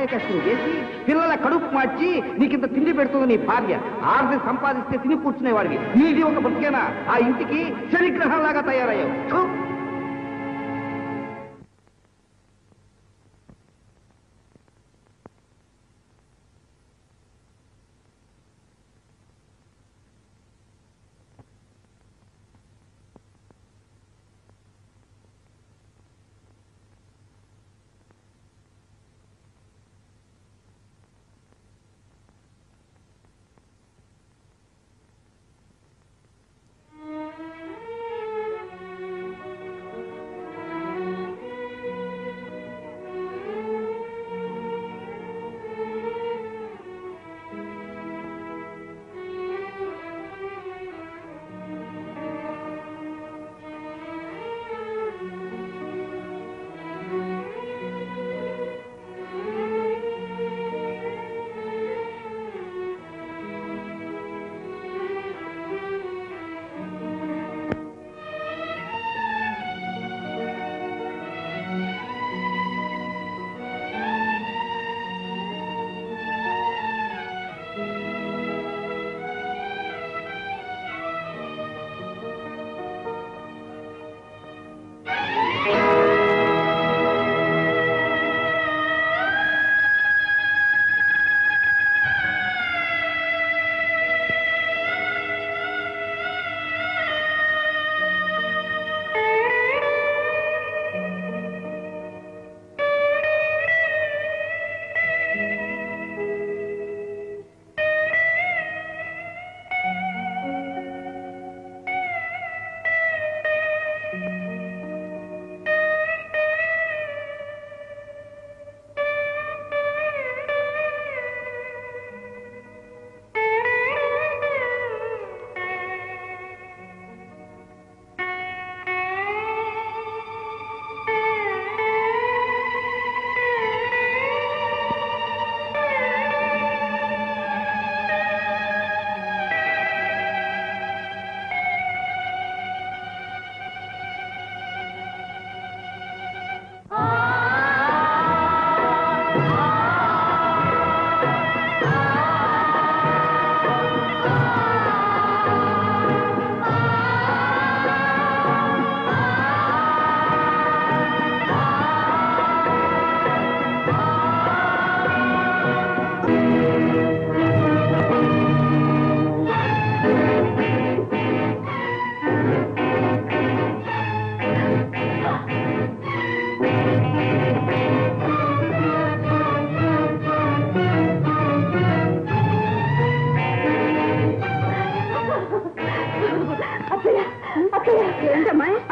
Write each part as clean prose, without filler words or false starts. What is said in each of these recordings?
కాయ కష్టం చేసి పిల్లల కడుపు మార్చి నీకింత తిండి పెడుతుంది నీ భార్య. ఆర్థిక సంపాదిస్తే తిని కూర్చునేవాడివి. నీది ఒక బతికేనా? ఆ ఇంటికి శనిగ్రహంలాగా తయారయ్యావు.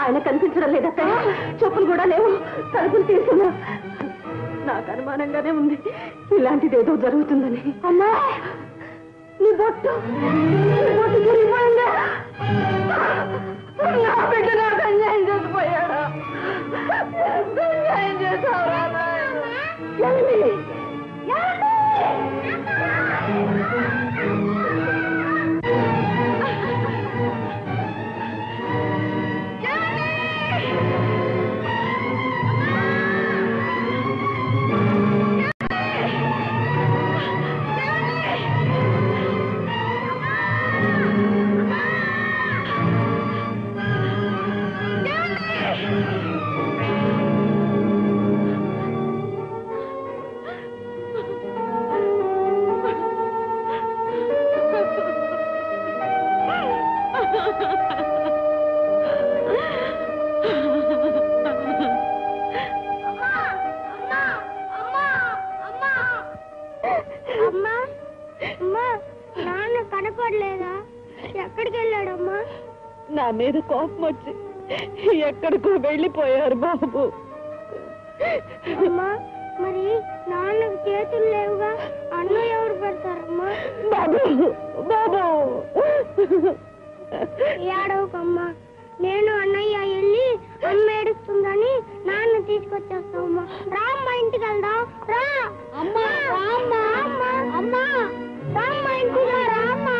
ఆయన కనిపించడం లేదక్క. చెప్పులు కూడా లేవు, తలుపులు తీసుకున్నా. నాకు అనుమానంగానే ఉంది ఇలాంటిదేదో జరుగుతుందని. అమ్మా, నీ బొట్టు తిరిగిపోయిందా? నా బిడ్డ నాకు అన్యాయం చేసిపోయాడా? అన్యాయం చేసావా? నా మీద కోపం వచ్చి ఎక్కడికో వెళ్ళిపోయారు బాబు. మరి నాన్నకు చేతులు లేవుగా, అన్న ఎవరు పెడతారమ్మా? బాబు బాబు ఏడవకమ్మా, నేను అన్నయ్య వెళ్ళి అమ్మ ఏడుస్తుందని నాన్న తీసుకొచ్చేస్తామమ్మా. రామ్మా, ఇంటికి వెళ్దాం. రా అమ్మా, రామ్మా, అమ్మా, అమ్మా, రామ్మా, ఇంటికి రామ్మా.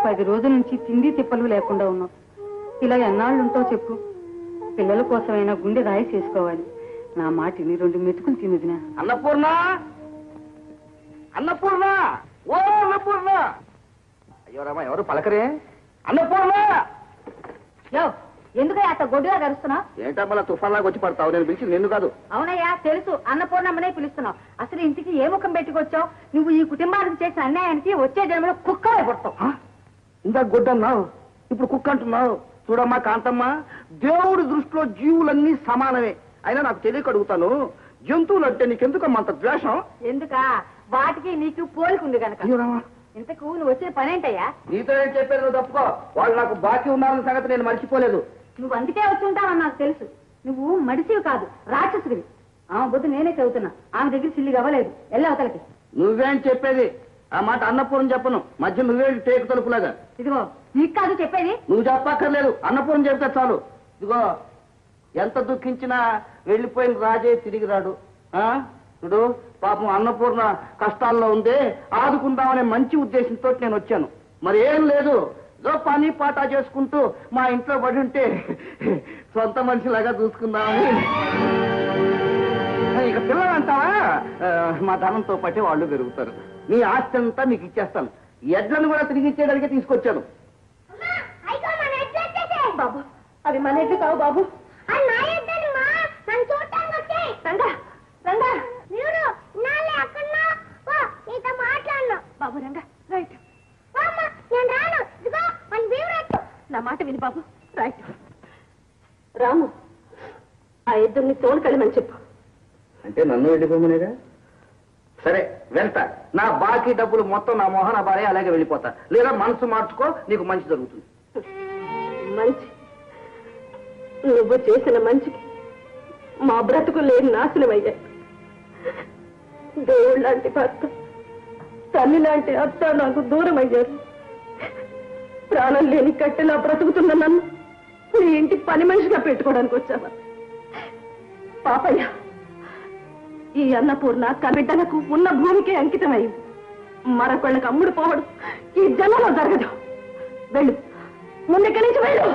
10 రోజుల నుంచి తిండి తిప్పలు లేకుండా ఉన్నావు. ఇలా ఎన్నాళ్ళు ఉంటావు చెప్పు? పిల్లల కోసమైనా గుండె రాయి చేసుకోవాలి. నా మాటిని 2 మెతుకులు తినదినా. అన్నపూర్ణ, అన్నపూర్ణ, ఓ అన్నపూర్ణ! అయ్యో రామా, ఎవరు పలకరే? అన్నపూర్ణ! ఎందుకయ్యా అట్ట గొడ్డుగా గరుస్తున్నావు? ఏంటా మళ్ళా తుఫాన్లాగా వచ్చి పడతావు? నేను పిలిచి నిన్ను కాదు. అవునయ్యా తెలుసు, అన్నపూర్ణమ్మనే పిలుస్తున్నావు. అసలు ఇంటికి ఏ ముఖం పెట్టుకొచ్చావు? నువ్వు ఈ కుటుంబానికి చేసిన అన్యాయానికి వచ్చే జన్మలో కుక్కవై పుడతావు. ఇందాక గుడ్డ అన్నావు, ఇప్పుడు కుక్క అంటున్నావు. చూడమ్మా కాంతమ్మ, దేవుడి దృష్టిలో జీవులన్నీ సమానమే. అయినా నాకు తెలియక అడుగుతాను, జంతువులు అంటే నీకెందుకమ్మా అంత ద్వేషం? ఎందుకా? వాటికి నీకు పోలికుంది కనుక. అయ్యో రామా, ఇంతకు నువ్వు వచ్చే పనేంటయ్యా? నీతో ఏం చెప్పేది? నువ్వు తప్పుకో. వాళ్ళు నాకు బాకీ ఉన్నారన్న సంగతి నేను మర్చిపోలేదు. నువ్వు అందుకే వచ్చి ఉంటావని నాకు తెలుసు. నువ్వు మడిసివి కాదు, రాక్షసుడివి. ఆమె బుద్ధి నేనే చదువుతున్నా. ఆమె దగ్గర సిల్లిగా అవ్వలేదు. అవతలకి. నువ్వేం చెప్పేది? ఆ మాట అన్నపూర్ణ చెప్పను, మధ్య నువ్వే టేకు తలుపులాగా. ఇదిగో నీకు కాదు చెప్పేది. నువ్వు చెప్పక్కర్లేదు, అన్నపూర్ణ చెప్తే చాలు. ఇదిగో, ఎంత దుఃఖించినా వెళ్ళిపోయిన రాజే తిరిగి రాడు. చూడు, పాపం అన్నపూర్ణ కష్టాల్లో ఉందే, ఆదుకుందామనే మంచి ఉద్దేశంతో నేను వచ్చాను. మరి ఏం లేదు, ఏదో పని పాట చేసుకుంటూ మా ఇంట్లో పడి ఉంటే సొంత మనిషిలాగా చూసుకుందామని. ఇక పిల్లలు అంటావా? మా ధనంతో పాటే వాళ్ళు పెరుగుతారు. మీ ఆస్తి అంతా మీకు ఇచ్చేస్తాను. ఎడ్లను కూడా తిరిగి ఇచ్చేయడానికే తీసుకొచ్చాను. బాబు, అవి మన ఎడ్లు కావు బాబు. బాబు రంగా, రైట్. నా మాట విని బాబు, రైట్. రాము, ఆ ఇద్దరిని తోలుకెళ్ళమని చెప్పు. అంటే నన్ను వెళ్ళిపోమనేగా? సరే వెళ్తా. నా బాకీ డబ్బులు మొత్తం నా మోహన భార్య, అలాగే వెళ్ళిపోతా. లేదా మనసు మార్చుకో, నీకు మంచి జరుగుతుంది. మంచి? నువ్వు చేసిన మంచికి మా బ్రతుకు లేని నాశనం అయ్యాయి. దేవుడు లాంటి భర్త, తల్లి లాంటి అత్త నాకు దూరం అయ్యారు. ప్రాణం లేని కట్టెలా బ్రతుకుతున్న నన్ను నీ ఇంటి పని మనిషిగా పెట్టుకోవడానికి వచ్చావా? పాపయ్య, ఈ అన్నపూర్ణ కబిడ్డలకు ఉన్న భూమికి అంకితమైంది. మరొకళ్ళకి అమ్ముడు పోవడం ఈ జన్మలో జరగదు. వెళ్ళు, ముందెక్కడి నుంచి వెళ్ళు.